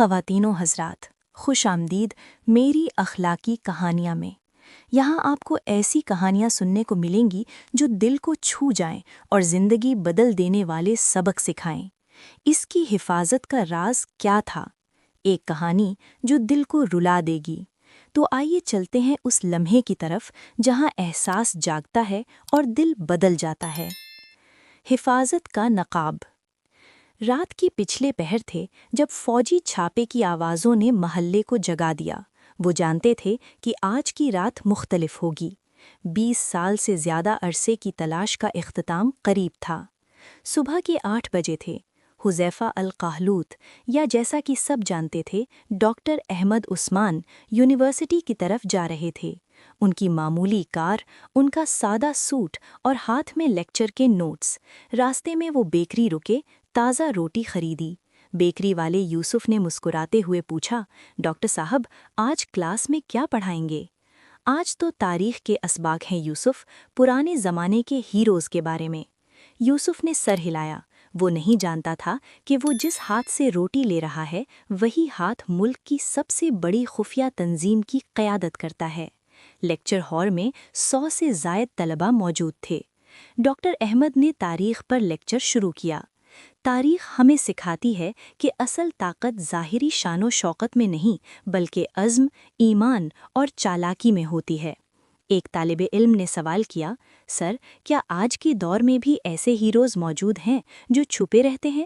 خواتین و حضرات، خوش آمدید میری اخلاقی کہانیاں میں۔ یہاں آپ کو ایسی کہانیاں سننے کو ملیں گی جو دل کو چھو جائیں اور زندگی بدل دینے والے سبق سکھائیں۔ اس کی حفاظت کا راز کیا تھا؟ ایک کہانی جو دل کو رلا دے گی۔ تو آئیے چلتے ہیں اس لمحے کی طرف جہاں احساس جاگتا ہے اور دل بدل جاتا ہے۔ حفاظت کا نقاب۔ رات کی پچھلے پہر تھے جب فوجی چھاپے کی آوازوں نے محلے کو جگا دیا۔ وہ جانتے تھے کہ آج کی رات مختلف ہوگی۔ 20 سال سے زیادہ عرصے کی تلاش کا اختتام قریب تھا۔ صبح کے 8 بجے تھے۔ حذیفہ القحلوت، یا جیسا کہ سب جانتے تھے ڈاکٹر احمد عثمان، یونیورسٹی کی طرف جا رہے تھے۔ ان کی معمولی کار، ان کا سادہ سوٹ اور ہاتھ میں لیکچر کے نوٹس۔ راستے میں وہ بیکری رکے، تازہ روٹی خریدی۔ بیکری والے یوسف نے مسکراتے ہوئے پوچھا، ڈاکٹر صاحب آج کلاس میں کیا پڑھائیں گے؟ آج تو تاریخ کے اسباق ہیں یوسف، پرانے زمانے کے ہیروز کے بارے میں۔ یوسف نے سر ہلایا۔ وہ نہیں جانتا تھا کہ وہ جس ہاتھ سے روٹی لے رہا ہے وہی ہاتھ ملک کی سب سے بڑی خفیہ تنظیم کی قیادت کرتا ہے۔ لیکچر ہال میں 100 سے زائد طلباء موجود تھے۔ ڈاکٹر احمد نے تاریخ پر لیکچر شروع کیا۔ تاریخ ہمیں سکھاتی ہے کہ اصل طاقت ظاہری شان و شوکت میں نہیں بلکہ عزم، ایمان اور چالاکی میں ہوتی ہے۔ ایک طالب علم نے سوال کیا، سر کیا آج کے دور میں بھی ایسے ہیروز موجود ہیں جو چھپے رہتے ہیں؟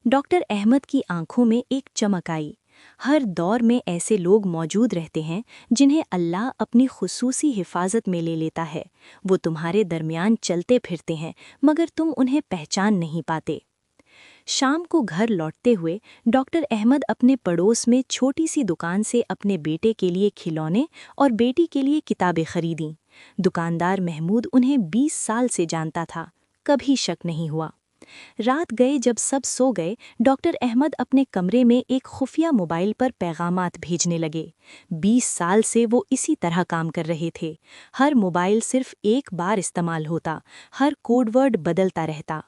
ڈاکٹر احمد کی آنکھوں میں ایک چمک آئی۔ ہر دور میں ایسے لوگ موجود رہتے ہیں جنہیں اللہ اپنی خصوصی حفاظت میں لے لیتا ہے۔ وہ تمہارے درمیان چلتے پھرتے ہیں مگر تم انہیں پہچان نہیں پاتے۔ شام کو گھر لوٹتے ہوئے ڈاکٹر احمد اپنے پڑوس میں چھوٹی سی دکان سے اپنے بیٹے کے لیے کھلونے اور بیٹی کے لیے کتابیں خریدیں۔ دکاندار محمود انہیں 20 سال سے جانتا تھا، کبھی شک نہیں ہوا۔ رات گئے جب سب سو گئے، ڈاکٹر احمد اپنے کمرے میں ایک خفیہ موبائل پر پیغامات بھیجنے لگے۔ 20 سال سے وہ اسی طرح کام کر رہے تھے۔ ہر موبائل صرف ایک بار استعمال ہوتا، ہر کوڈ ورڈ بدلتا رہتا۔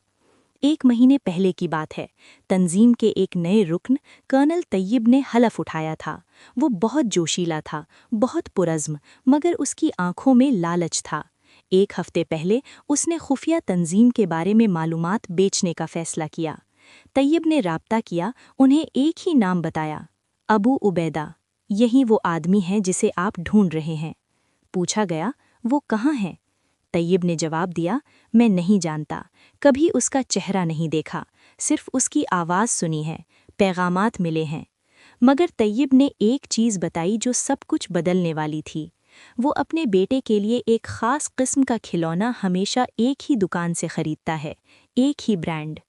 1 مہینے پہلے کی بات ہے، تنظیم کے ایک نئے رکن کرنل طیب نے حلف اٹھایا تھا۔ وہ بہت جوشیلا تھا، بہت پرعزم، مگر اس کی آنکھوں میں لالچ تھا۔ 1 ہفتے پہلے اس نے خفیہ تنظیم کے بارے میں معلومات بیچنے کا فیصلہ کیا۔ طیب نے رابطہ کیا، انہیں ایک ہی نام بتایا، ابو عبیدہ۔ یہی وہ آدمی ہے جسے آپ ڈھونڈ رہے ہیں۔ پوچھا گیا، وہ کہاں ہے؟ طیب نے جواب دیا، میں نہیں جانتا، کبھی اس کا چہرہ نہیں دیکھا، صرف اس کی آواز سنی ہے، پیغامات ملے ہیں۔ مگر طیب نے ایک چیز بتائی جو سب کچھ بدلنے والی تھی۔ وہ اپنے بیٹے کے لیے ایک خاص قسم کا کھلونا ہمیشہ ایک ہی دکان سے خریدتا ہے، ایک ہی برانڈ۔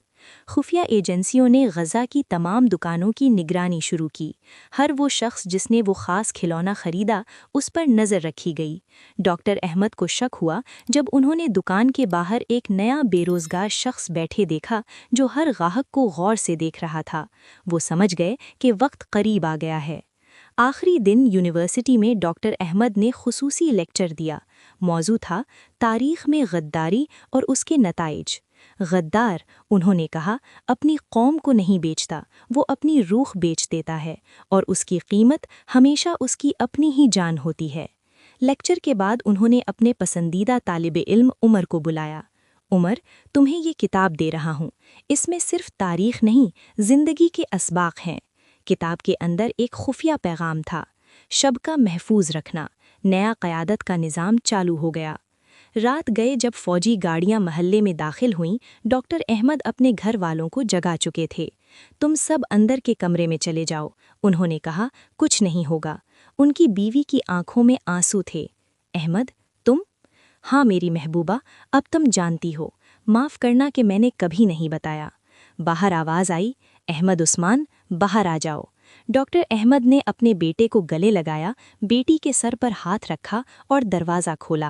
خفیہ ایجنسیوں نے غزہ کی تمام دکانوں کی نگرانی شروع کی۔ ہر وہ شخص جس نے وہ خاص کھلونا خریدا اس پر نظر رکھی گئی۔ ڈاکٹر احمد کو شک ہوا جب انہوں نے دکان کے باہر ایک نیا بے روزگار شخص بیٹھے دیکھا جو ہر گاہک کو غور سے دیکھ رہا تھا۔ وہ سمجھ گئے کہ وقت قریب آ گیا ہے۔ آخری دن یونیورسٹی میں ڈاکٹر احمد نے خصوصی لیکچر دیا۔ موضوع تھا تاریخ میں غداری اور اس کے نتائج۔ غدار، انہوں نے کہا، اپنی قوم کو نہیں بیچتا، وہ اپنی روح بیچ دیتا ہے، اور اس کی قیمت ہمیشہ اس کی اپنی ہی جان ہوتی ہے۔ لیکچر کے بعد انہوں نے اپنے پسندیدہ طالب علم عمر کو بلایا۔ عمر، تمہیں یہ کتاب دے رہا ہوں، اس میں صرف تاریخ نہیں، زندگی کے اسباق ہیں۔ کتاب کے اندر ایک خفیہ پیغام تھا، شب کا محفوظ رکھنا، نیا قیادت کا نظام چالو ہو گیا۔ رات گئے جب فوجی گاڑیاں محلے میں داخل ہوئیں، ڈاکٹر احمد اپنے گھر والوں کو جگا چکے تھے۔ تم سب اندر کے کمرے میں چلے جاؤ، انہوں نے کہا، کچھ نہیں ہوگا۔ ان کی بیوی کی آنکھوں میں آنسو تھے۔ احمد، تم؟ ہاں میری محبوبہ، اب تم جانتی ہو، معاف کرنا کہ میں نے کبھی نہیں بتایا۔ باہر آواز آئی، احمد عثمان، باہر آ جاؤ۔ ڈاکٹر احمد نے اپنے بیٹے کو گلے لگایا، بیٹی کے سر پر ہاتھ رکھا اور دروازہ کھولا۔